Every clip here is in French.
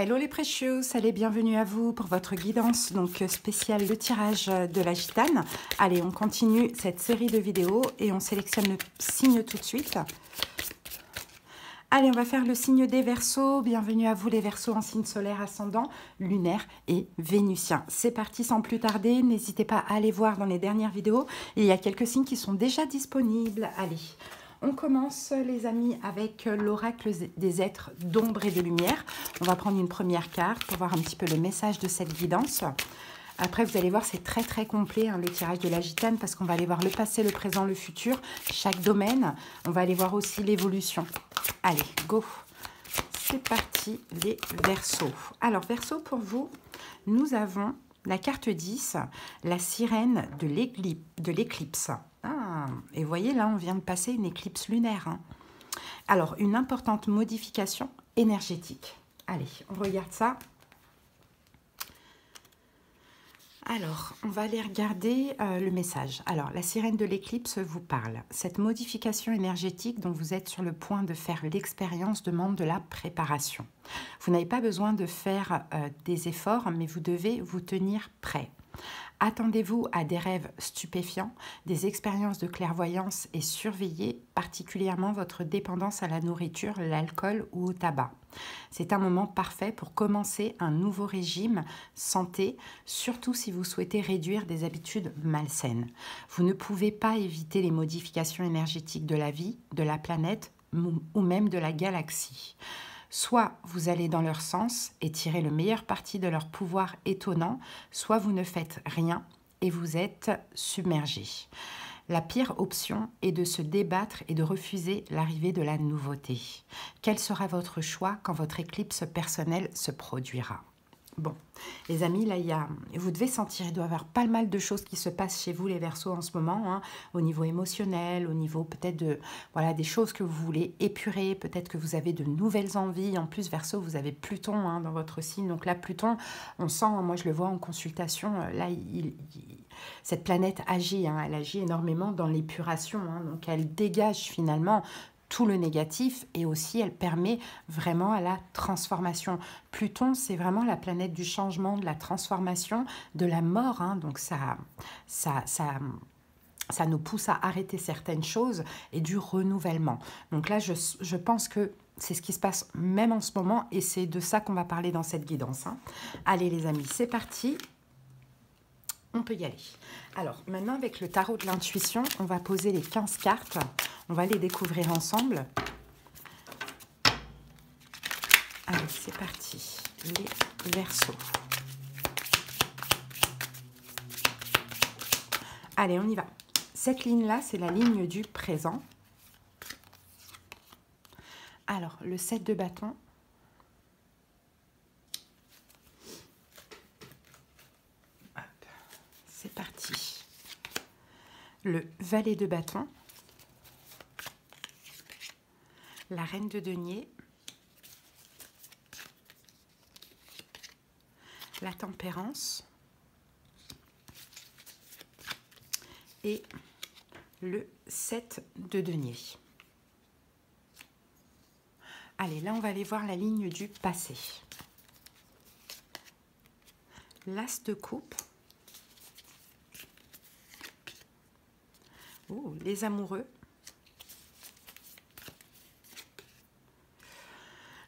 Hello les précieux, allez, bienvenue à vous pour votre guidance donc spéciale le tirage de la gitane. Allez, on continue cette série de vidéos et on sélectionne le signe tout de suite. Allez, on va faire le signe des Verseaux. Bienvenue à vous les Verseaux en signe solaire, ascendant, lunaire et vénusien. C'est parti sans plus tarder. N'hésitez pas à aller voir dans les dernières vidéos. Il y a quelques signes qui sont déjà disponibles. Allez, on commence les amis avec l'oracle des êtres d'ombre et de lumière. On va prendre une première carte pour voir un petit peu le message de cette guidance. Après, vous allez voir, c'est très très complet le tirage de la gitane parce qu'on va aller voir le passé, le présent, le futur, chaque domaine. On va aller voir aussi l'évolution. Allez, go! C'est parti les Verseaux. Alors, Verseaux, pour vous, nous avons la carte 10, la sirène de l'éclipse. Ah, et vous voyez, là, on vient de passer une éclipse lunaire. Alors, une importante modification énergétique. Allez, on regarde ça. Alors, on va aller regarder le message. Alors, la sirène de l'éclipse vous parle. Cette modification énergétique dont vous êtes sur le point de faire l'expérience demande de la préparation. Vous n'avez pas besoin de faire des efforts, mais vous devez vous tenir prêt. Attendez-vous à des rêves stupéfiants, des expériences de clairvoyance et surveillez particulièrement votre dépendance à la nourriture, l'alcool ou au tabac. C'est un moment parfait pour commencer un nouveau régime santé, surtout si vous souhaitez réduire des habitudes malsaines. Vous ne pouvez pas éviter les modifications énergétiques de la vie, de la planète ou même de la galaxie. Soit vous allez dans leur sens et tirez le meilleur parti de leur pouvoir étonnant, soit vous ne faites rien et vous êtes submergé. La pire option est de se débattre et de refuser l'arrivée de la nouveauté. Quel sera votre choix quand votre éclipse personnelle se produira ? Bon, les amis, là, vous devez sentir, il doit y avoir pas mal de choses qui se passent chez vous, les Verseaux, en ce moment, au niveau émotionnel, au niveau peut-être de, voilà, des choses que vous voulez épurer, peut-être que vous avez de nouvelles envies. En plus, Verseau, vous avez Pluton dans votre signe. Donc là, Pluton, on sent, moi je le vois en consultation, là, cette planète agit, elle agit énormément dans l'épuration. Donc elle dégage finalement tout le négatif et aussi elle permet vraiment à la transformation. Pluton, c'est vraiment la planète du changement, de la transformation, de la mort. Donc ça nous pousse à arrêter certaines choses et du renouvellement. Donc là, je pense que c'est ce qui se passe même en ce moment et c'est de ça qu'on va parler dans cette guidance. Allez les amis, c'est parti. On peut y aller. Alors, maintenant, avec le tarot de l'intuition, on va poser les 15 cartes. On va les découvrir ensemble. Allez, c'est parti. Les Verseaux. Allez, on y va. Cette ligne-là, c'est la ligne du présent. Alors, le 7 de bâton. C'est parti. Le valet de bâton. La reine de denier. La tempérance. Et le 7 de denier. Allez, là, on va aller voir la ligne du passé. L'as de coupe. Oh, les amoureux.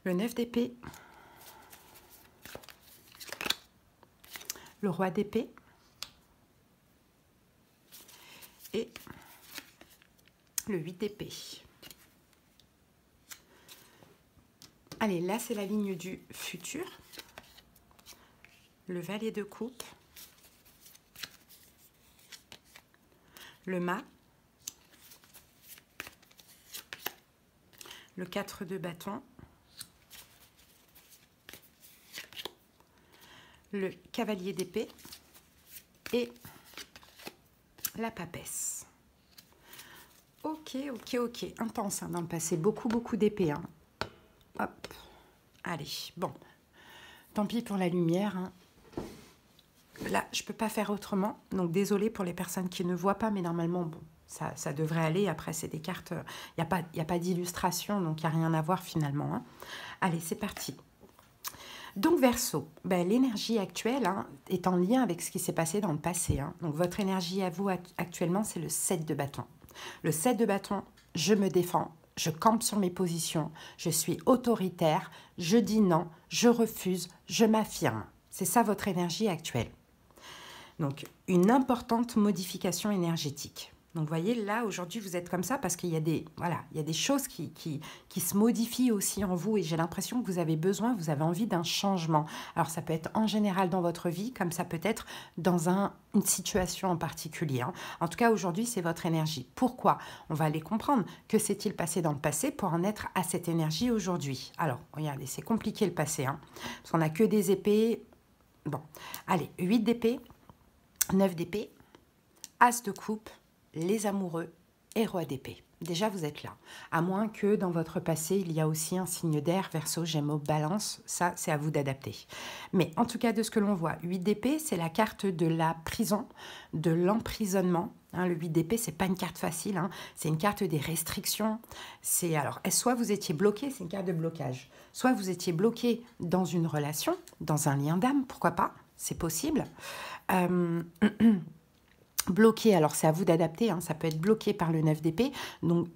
Le 9 d'épée. Le roi d'épée. Et le 8 d'épée. Allez, là, c'est la ligne du futur. Le valet de coupe. Le mât. Le 4 de bâton, le cavalier d'épée et la papesse. Ok, intense dans le passé, beaucoup d'épée. Hop, allez, bon, tant pis pour la lumière. Là, je ne peux pas faire autrement, donc désolée pour les personnes qui ne voient pas, mais normalement, bon, ça devrait aller. Après, c'est des cartes, il n'y a pas d'illustration, donc il n'y a rien à voir finalement. Allez, c'est parti. Donc Verseau, ben, l'énergie actuelle est en lien avec ce qui s'est passé dans le passé. Donc votre énergie à vous actuellement, c'est le 7 de bâton. Le 7 de bâton, je me défends, je campe sur mes positions, je suis autoritaire, je dis non, je refuse, je m'affirme. C'est ça votre énergie actuelle. Donc une importante modification énergétique. Donc, vous voyez, là, aujourd'hui, vous êtes comme ça parce qu'il y a des, voilà, il y a des choses qui se modifient aussi en vous et j'ai l'impression que vous avez besoin, vous avez envie d'un changement. Alors, ça peut être en général dans votre vie, comme ça peut être dans une situation en particulier. En tout cas, aujourd'hui, c'est votre énergie. Pourquoi? On va aller comprendre. Que s'est-il passé dans le passé pour en être à cette énergie aujourd'hui? Alors, regardez, c'est compliqué le passé, parce qu'on n'a que des épées. Bon, allez, 8 d'épée, 9 d'épée, As de coupe, les amoureux et roi d'épée. Déjà, vous êtes là. À moins que dans votre passé, il y a aussi un signe d'air, Verseau, Gémeaux, Balance. Ça, c'est à vous d'adapter. Mais en tout cas, de ce que l'on voit, 8 d'épée, c'est la carte de la prison, de l'emprisonnement. Le 8 d'épée, c'est pas une carte facile. C'est une carte des restrictions. Alors, soit vous étiez bloqué, c'est une carte de blocage. Soit vous étiez bloqué dans une relation, dans un lien d'âme, pourquoi pas? C'est possible. Bloqué, alors c'est à vous d'adapter, ça peut être bloqué par le 9 d'épée,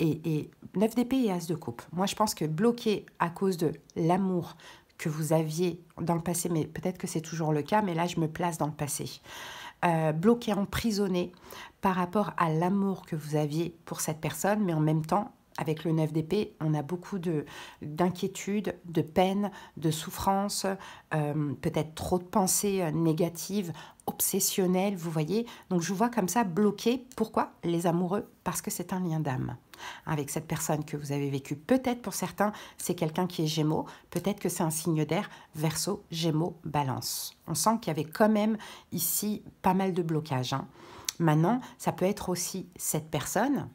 et 9 d'épée et As de coupe. Moi, je pense que bloqué à cause de l'amour que vous aviez dans le passé, mais peut-être que c'est toujours le cas, mais là, je me place dans le passé. Bloqué, emprisonné par rapport à l'amour que vous aviez pour cette personne, mais en même temps, avec le 9 d'épée, on a beaucoup d'inquiétude, de peine, de souffrance, peut-être trop de pensées négatives, obsessionnelles, vous voyez. Donc, je vous vois comme ça, bloqué. Pourquoi? Les amoureux, parce que c'est un lien d'âme avec cette personne que vous avez vécue. Peut-être pour certains, c'est quelqu'un qui est Gémeaux. Peut-être que c'est un signe d'air, Verseau, Gémeaux, Balance. On sent qu'il y avait quand même ici pas mal de blocages. Maintenant, ça peut être aussi cette personne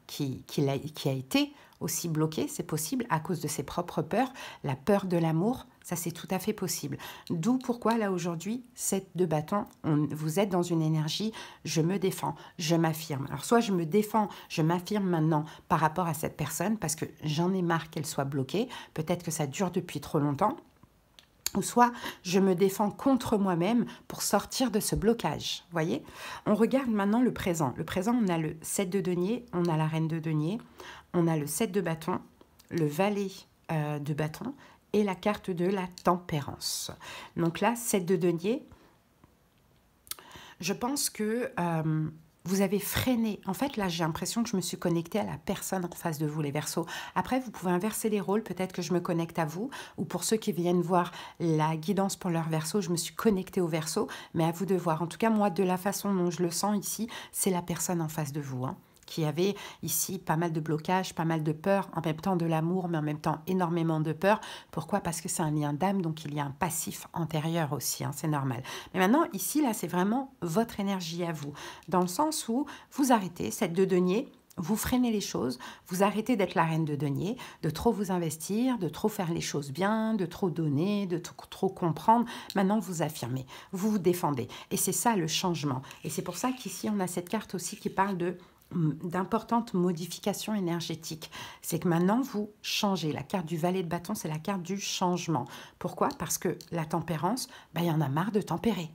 qui a été aussi bloqué, c'est possible, à cause de ses propres peurs, la peur de l'amour, ça c'est tout à fait possible. D'où pourquoi là aujourd'hui, 7 de bâton, vous êtes dans une énergie, je me défends, je m'affirme. Alors soit je me défends, je m'affirme maintenant par rapport à cette personne, parce que j'en ai marre qu'elle soit bloquée, peut-être que ça dure depuis trop longtemps, ou soit je me défends contre moi-même pour sortir de ce blocage. Voyez? On regarde maintenant le présent. Le présent, on a le 7 de denier, on a la reine de denier, on a le 7 de bâton, le valet de bâton et la carte de la tempérance. Donc là, 7 de denier, je pense que vous avez freiné. En fait, là, j'ai l'impression que je me suis connectée à la personne en face de vous, les Verseaux. Après, vous pouvez inverser les rôles. Peut-être que je me connecte à vous. Ou pour ceux qui viennent voir la guidance pour leur Verseau, je me suis connectée au Verseau. Mais à vous de voir. En tout cas, moi, de la façon dont je le sens ici, c'est la personne en face de vous, qui avait ici pas mal de blocages, pas mal de peur, en même temps de l'amour, mais en même temps énormément de peur. Pourquoi? Parce que c'est un lien d'âme, donc il y a un passif antérieur aussi, c'est normal. Mais maintenant, ici, là, c'est vraiment votre énergie à vous, dans le sens où vous arrêtez, cette de denier, vous freinez les choses, vous arrêtez d'être la reine de denier, de trop vous investir, de trop faire les choses bien, de trop donner, de trop comprendre. Maintenant, vous affirmez, vous vous défendez. Et c'est ça le changement. Et c'est pour ça qu'ici, on a cette carte aussi qui parle d'importantes modifications énergétiques. C'est que maintenant, vous changez. La carte du valet de bâton, c'est la carte du changement. Pourquoi? Parce que la tempérance, il y en a marre de tempérer.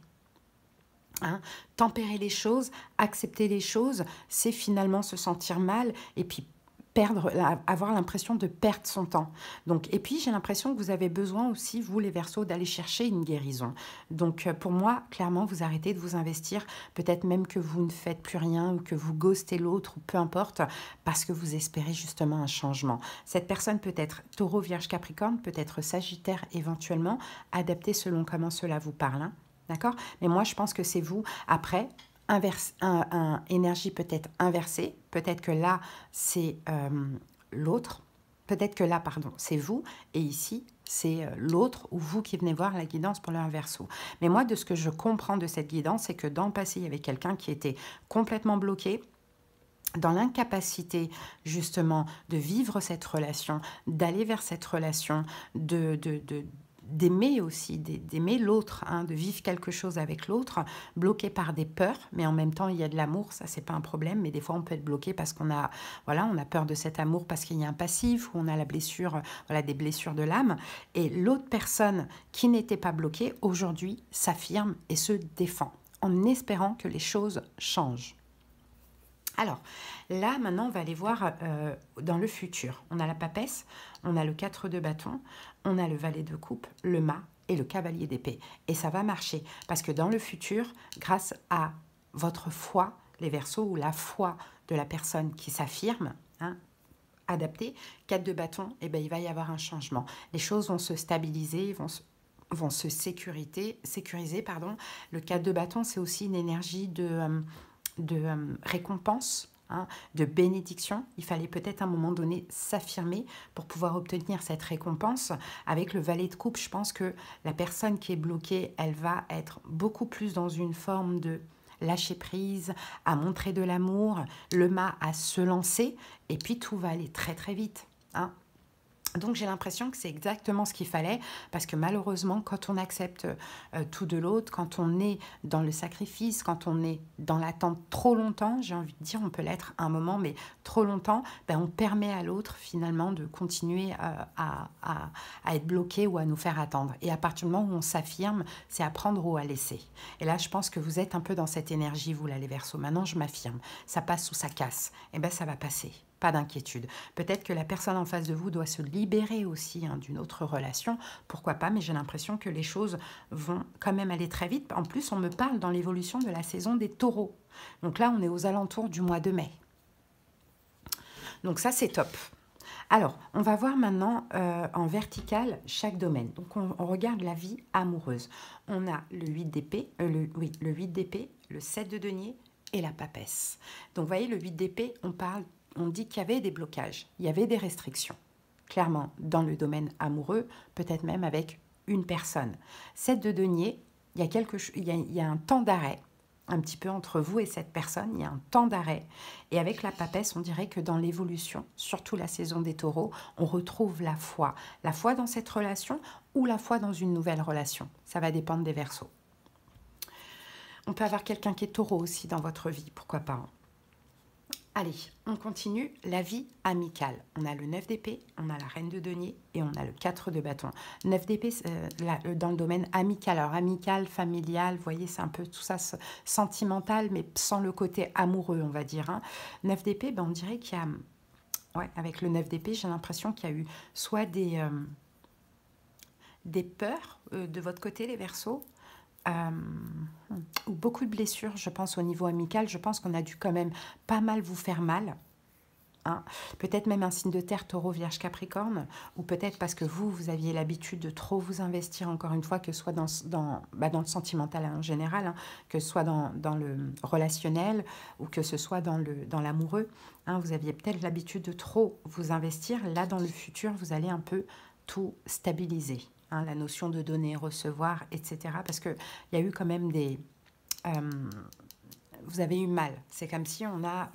Tempérer les choses, accepter les choses, c'est finalement se sentir mal et puis avoir l'impression de perdre son temps. Donc, et puis, j'ai l'impression que vous avez besoin aussi, vous les Verseaux, d'aller chercher une guérison. Donc, pour moi, clairement, vous arrêtez de vous investir. Peut-être même que vous ne faites plus rien ou que vous ghostez l'autre ou peu importe, parce que vous espérez justement un changement. Cette personne peut être Taureau, Vierge, Capricorne, peut être Sagittaire éventuellement, adapté selon comment cela vous parle. D'accord? Mais moi, je pense que c'est vous. Après, énergie peut-être inversée, peut-être que là, c'est l'autre, peut-être que là, pardon, c'est vous, et ici, c'est l'autre ou vous qui venez voir la guidance pour le Verseau. Mais moi, de ce que je comprends de cette guidance, c'est que dans le passé, il y avait quelqu'un qui était complètement bloqué, dans l'incapacité justement de vivre cette relation, d'aller vers cette relation, d'aimer aussi, d'aimer l'autre, hein, de vivre quelque chose avec l'autre, bloqué par des peurs, mais en même temps il y a de l'amour, ça c'est pas un problème, mais des fois on peut être bloqué parce qu'on a, voilà, on a peur de cet amour parce qu'il y a un passif ou on a la blessure, voilà, des blessures de l'âme, et l'autre personne qui n'était pas bloquée aujourd'hui s'affirme et se défend en espérant que les choses changent. Alors, là, maintenant, on va aller voir dans le futur. On a la papesse, on a le 4 de bâton, on a le valet de coupe, le mât et le cavalier d'épée. Et ça va marcher parce que dans le futur, grâce à votre foi, les Verseaux, ou la foi de la personne qui s'affirme, hein, adaptée, 4 de bâton, eh ben, il va y avoir un changement. Les choses vont se stabiliser, vont se sécuriser. Pardon. Le 4 de bâton, c'est aussi une énergie de récompense, hein, de bénédiction. Il fallait peut-être à un moment donné s'affirmer pour pouvoir obtenir cette récompense. Avec le valet de coupe, je pense que la personne qui est bloquée, elle va être beaucoup plus dans une forme de lâcher prise, à montrer de l'amour, le mât à se lancer, et puis tout va aller très très vite, hein. Donc j'ai l'impression que c'est exactement ce qu'il fallait, parce que malheureusement, quand on accepte tout de l'autre, quand on est dans le sacrifice, quand on est dans l'attente trop longtemps, j'ai envie de dire, on peut l'être un moment, mais trop longtemps, ben, on permet à l'autre finalement de continuer à être bloqué ou à nous faire attendre. Et à partir du moment où on s'affirme, c'est à prendre ou à laisser. Et là, je pense que vous êtes un peu dans cette énergie, vous là les Verseaux. Maintenant, je m'affirme. Ça passe ou ça casse. Et bien, ça va passer. Pas d'inquiétude. Peut-être que la personne en face de vous doit se libérer aussi, hein, d'une autre relation. Pourquoi pas, mais j'ai l'impression que les choses vont quand même aller très vite. En plus, on me parle dans l'évolution de la saison des taureaux. Donc là, on est aux alentours du mois de mai. Donc ça, c'est top. Alors, on va voir maintenant en vertical chaque domaine. Donc, on regarde la vie amoureuse. On a le 8 d'épée, le 8 d'épée, le 7 de denier et la papesse. Donc, vous voyez, le 8 d'épée, on dit qu'il y avait des blocages, il y avait des restrictions. Clairement, dans le domaine amoureux, peut-être même avec une personne. 7 de denier, il y a un temps d'arrêt, un petit peu entre vous et cette personne, il y a un temps d'arrêt. Et avec la papesse, on dirait que dans l'évolution, surtout la saison des taureaux, on retrouve la foi. La foi dans cette relation ou la foi dans une nouvelle relation. Ça va dépendre des Verseaux. On peut avoir quelqu'un qui est taureau aussi dans votre vie, pourquoi pas, hein. Allez, on continue la vie amicale. On a le 9 d'épée, on a la reine de denier et on a le 4 de bâton. 9 d'épée dans le domaine amical. Alors amical, familial, vous voyez, c'est un peu tout ça sentimental, mais sans le côté amoureux, on va dire, hein. 9 d'épée, ben, on dirait qu'il y a... Ouais, avec le 9 d'épée, j'ai l'impression qu'il y a eu soit des peurs de votre côté, les Verseaux, ou beaucoup de blessures, je pense, au niveau amical. Je pense qu'on a dû quand même pas mal vous faire mal, hein. Peut-être même un signe de terre, taureau, vierge, capricorne, ou peut-être parce que vous aviez l'habitude de trop vous investir, encore une fois, que ce soit dans le sentimental en général, hein, que ce soit dans le relationnel, ou que ce soit dans l'amoureux, hein. Vous aviez peut-être l'habitude de trop vous investir. Là, dans le futur, vous allez un peu tout stabiliser, hein, la notion de donner, recevoir, etc. Parce qu'il y a eu quand même vous avez eu mal. C'est comme si on a,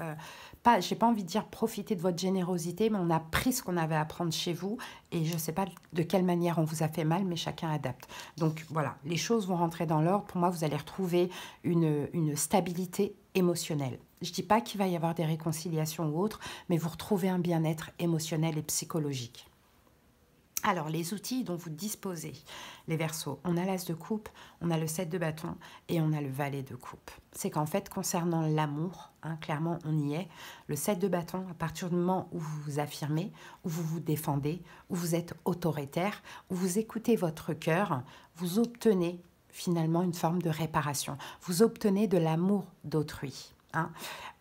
j'ai pas envie de dire profiter de votre générosité, mais on a pris ce qu'on avait à prendre chez vous. Et je ne sais pas de quelle manière on vous a fait mal, mais chacun adapte. Donc voilà, les choses vont rentrer dans l'ordre. Pour moi, vous allez retrouver une stabilité émotionnelle. Je ne dis pas qu'il va y avoir des réconciliations ou autres, mais vous retrouvez un bien-être émotionnel et psychologique. Alors, les outils dont vous disposez, les Verseaux, on a l'as de coupe, on a le 7 de bâton et on a le valet de coupe. C'est qu'en fait, concernant l'amour, hein, clairement, on y est. Le 7 de bâton, à partir du moment où vous vous affirmez, où vous vous défendez, où vous êtes autoritaire, où vous écoutez votre cœur, vous obtenez finalement une forme de réparation. Vous obtenez de l'amour d'autrui, hein.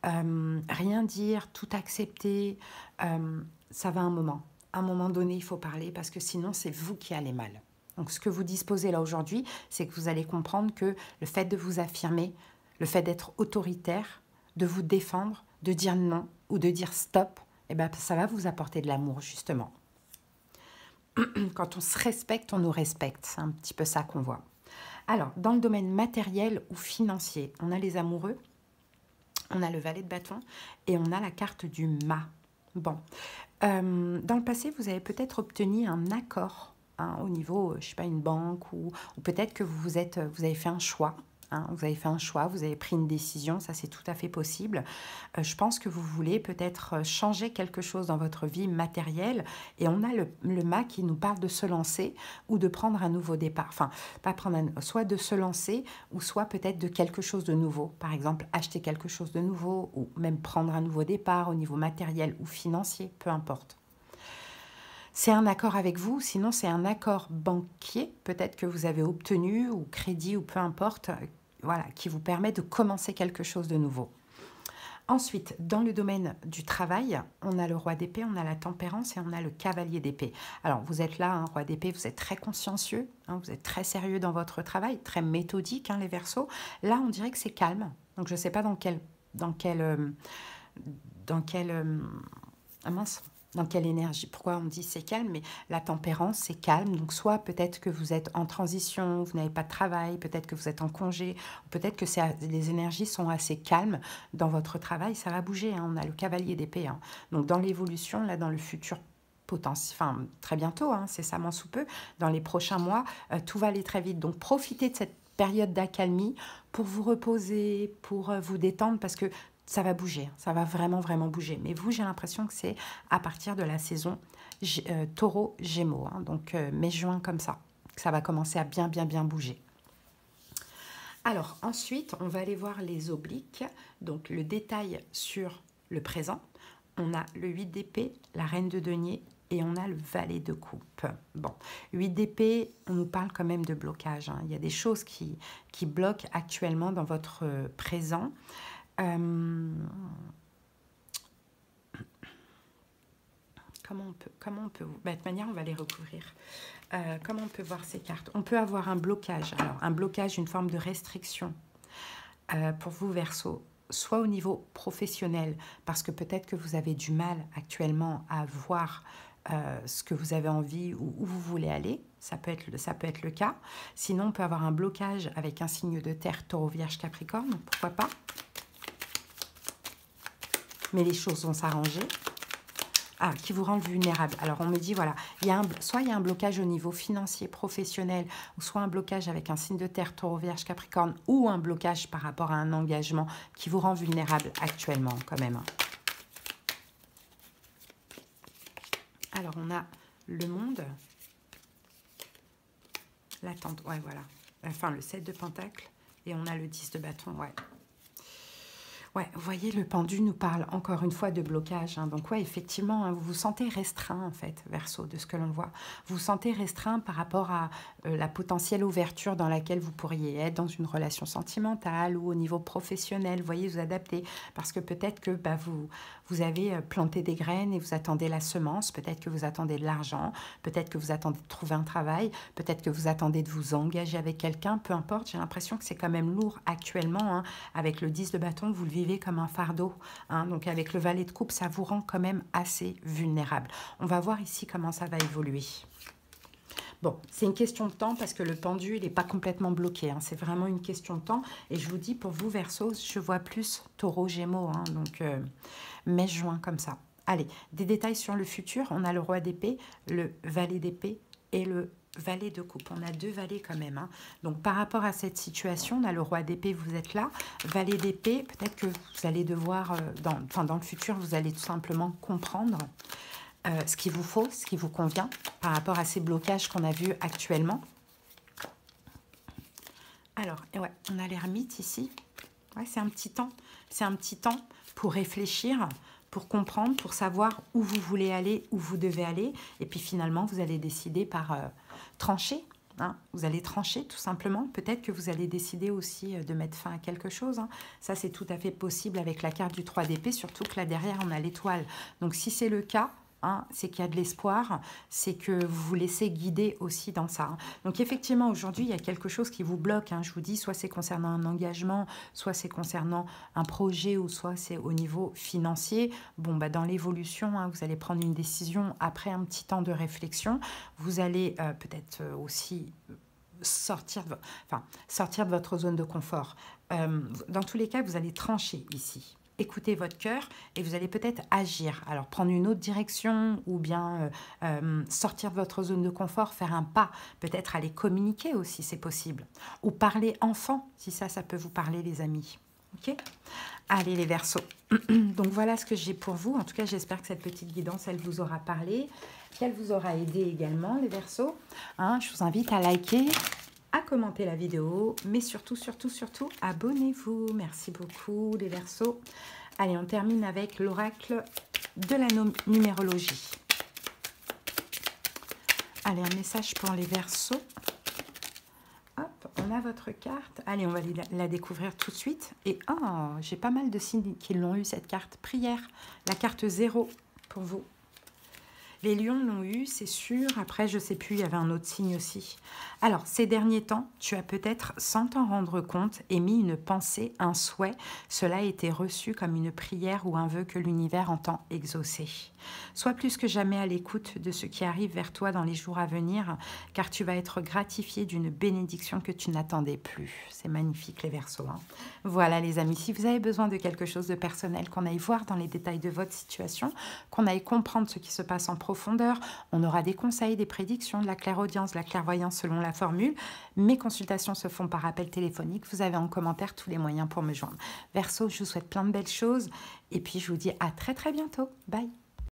Rien dire, tout accepter, ça va un moment. À un moment donné, il faut parler parce que sinon, c'est vous qui allez mal. Donc, ce que vous disposez là aujourd'hui, c'est que vous allez comprendre que le fait de vous affirmer, le fait d'être autoritaire, de vous défendre, de dire non ou de dire stop, eh ben, ça va vous apporter de l'amour, justement. Quand on se respecte, on nous respecte. C'est un petit peu ça qu'on voit. Alors, dans le domaine matériel ou financier, on a les amoureux, on a le valet de bâton et on a la carte du mât. Bon, dans le passé, vous avez peut-être obtenu un accord hein, au niveau, je sais pas, une banque, ou peut-être que vous avez fait un choix. Hein, vous avez fait un choix, vous avez pris une décision, ça c'est tout à fait possible. Je pense que vous voulez peut-être changer quelque chose dans votre vie matérielle, et on a le mât qui nous parle de se lancer ou de prendre un nouveau départ. Enfin, pas prendre soit de se lancer, ou soit peut-être de quelque chose de nouveau. Par exemple, acheter quelque chose de nouveau, ou même prendre un nouveau départ au niveau matériel ou financier, peu importe. C'est un accord avec vous, sinon c'est un accord banquier, peut-être que vous avez obtenu, ou crédit, ou peu importe, voilà, qui vous permet de commencer quelque chose de nouveau. Ensuite, dans le domaine du travail, on a le roi d'épée, on a la tempérance et on a le cavalier d'épée. Alors, vous êtes là, hein, roi d'épée, vous êtes très consciencieux, hein, vous êtes très sérieux dans votre travail, très méthodique, hein, les Verseaux. Là, on dirait que c'est calme. Donc, je ne sais pas mince, dans quelle énergie, pourquoi on dit c'est calme, mais la tempérance, c'est calme. Donc, soit peut-être que vous êtes en transition, vous n'avez pas de travail, peut-être que vous êtes en congé, peut-être que les énergies sont assez calmes dans votre travail. Ça va bouger, hein, on a le cavalier d'épée. Hein. Donc, dans l'évolution, là, dans le futur potentiel, enfin, très bientôt, hein, cessamment sous peu, dans les prochains mois, tout va aller très vite. Donc, profitez de cette période d'accalmie pour vous reposer, pour vous détendre, parce que ça va bouger, ça va vraiment, vraiment bouger. Mais vous, j'ai l'impression que c'est à partir de la saison taureau-gémeaux, hein, donc mai-juin comme ça, que ça va commencer à bien, bien, bien bouger. Alors, ensuite, on va aller voir les obliques, donc le détail sur le présent. On a le 8 d'épée, la reine de denier, et on a le valet de coupe. Bon, 8 d'épée, on nous parle quand même de blocage. Hein. Il y a des choses qui bloquent actuellement dans votre présent. Comment on peut de toute manière, on va les recouvrir. Comment on peut voir ces cartes? On peut avoir un blocage. Alors, un blocage, une forme de restriction pour vous, Verseau, soit au niveau professionnel, parce que peut-être que vous avez du mal actuellement à voir ce que vous avez envie ou où vous voulez aller. Ça peut être le cas. Sinon, on peut avoir un blocage avec un signe de terre, Taureau, Vierge, Capricorne. Pourquoi pas? Mais les choses vont s'arranger. Ah, qui vous rend vulnérable. Alors, on me dit, voilà, soit il y a un blocage au niveau financier, professionnel, ou soit un blocage avec un signe de terre, Taureau, Vierge, Capricorne, ou un blocage par rapport à un engagement qui vous rend vulnérable actuellement, quand même. Alors, on a le monde, l'attente, ouais, voilà. Enfin, le 7 de Pentacle, et on a le 10 de bâton, ouais. Ouais, vous voyez, le pendu nous parle encore une fois de blocage. Hein. Donc, ouais, effectivement, hein, vous vous sentez restreint, en fait, Verseau, de ce que l'on voit. Vous vous sentez restreint par rapport à la potentielle ouverture dans laquelle vous pourriez être dans une relation sentimentale ou au niveau professionnel. Vous voyez, vous adaptez. Parce que peut-être que vous avez planté des graines et vous attendez la semence. Peut-être que vous attendez de l'argent. Peut-être que vous attendez de trouver un travail. Peut-être que vous attendez de vous engager avec quelqu'un. Peu importe, j'ai l'impression que c'est quand même lourd actuellement. Hein. Avec le 10 de bâton, vous le vivez comme un fardeau. Hein. Donc avec le valet de coupe, ça vous rend quand même assez vulnérable. On va voir ici comment ça va évoluer. Bon, c'est une question de temps parce que le pendu, il n'est pas complètement bloqué. Hein. C'est vraiment une question de temps. Et je vous dis, pour vous, Verseau, je vois plus Taureau, Gémeaux. Hein. Donc, mai-juin, comme ça. Allez, des détails sur le futur. On a le roi d'épée, le valet d'épée et le valet de coupe. On a deux valets quand même. Hein. Donc, par rapport à cette situation, on a le roi d'épée, vous êtes là. Valet d'épée, peut-être que vous allez devoir, dans le futur, vous allez tout simplement comprendre ce qu'il vous faut, ce qui vous convient par rapport à ces blocages qu'on a vus actuellement. Alors, ouais, on a l'ermite ici. Ouais, c'est un petit temps. C'est un petit temps pour réfléchir, pour comprendre, pour savoir où vous voulez aller, où vous devez aller. Et puis finalement, vous allez décider par trancher. Hein. Vous allez trancher tout simplement. Peut-être que vous allez décider aussi de mettre fin à quelque chose. Hein. Ça, c'est tout à fait possible avec la carte du 3 d'épée, surtout que là derrière, on a l'étoile. Donc, si c'est le cas, hein, c'est qu'il y a de l'espoir, c'est que vous vous laissez guider aussi dans ça. Hein. Donc effectivement, aujourd'hui, il y a quelque chose qui vous bloque. Hein. Je vous dis, soit c'est concernant un engagement, soit c'est concernant un projet, ou soit c'est au niveau financier. Bon, bah, dans l'évolution, hein, vous allez prendre une décision après un petit temps de réflexion. Vous allez peut-être aussi sortir de votre zone de confort. Dans tous les cas, vous allez trancher ici. écouter votre cœur et vous allez peut-être agir. Alors, prendre une autre direction ou bien sortir de votre zone de confort, faire un pas, peut-être aller communiquer aussi, c'est possible. Ou parler enfant, si ça peut vous parler, les amis. Ok? Allez, les Verseaux. Donc, voilà ce que j'ai pour vous. En tout cas, j'espère que cette petite guidance, elle vous aura parlé, qu'elle vous aura aidé également, les Verseaux. Hein, je vous invite à liker, à commenter la vidéo, mais surtout, abonnez-vous. Merci beaucoup, les Verseaux. Allez, on termine avec l'oracle de la numérologie. Allez, un message pour les Verseaux. Hop, on a votre carte. Allez, on va la découvrir tout de suite. Et j'ai pas mal de signes qui l'ont eu, cette carte. Prière, la carte 0 pour vous. Les lions l'ont eu, c'est sûr. Après, je ne sais plus, il y avait un autre signe aussi. Alors, ces derniers temps, tu as peut-être, sans t'en rendre compte, émis une pensée, un souhait. Cela a été reçu comme une prière ou un vœu que l'univers entend exaucer. Sois plus que jamais à l'écoute de ce qui arrive vers toi dans les jours à venir, car tu vas être gratifié d'une bénédiction que tu n'attendais plus. C'est magnifique, les Verseaux. Hein. Voilà, les amis, si vous avez besoin de quelque chose de personnel, qu'on aille voir dans les détails de votre situation, qu'on aille comprendre ce qui se passe en profondeur, on aura des conseils, des prédictions, de la clairaudience, de la clairvoyance selon la formule. Mes consultations se font par appel téléphonique. Vous avez en commentaire tous les moyens pour me joindre. Verseau, je vous souhaite plein de belles choses et puis je vous dis à très bientôt. Bye.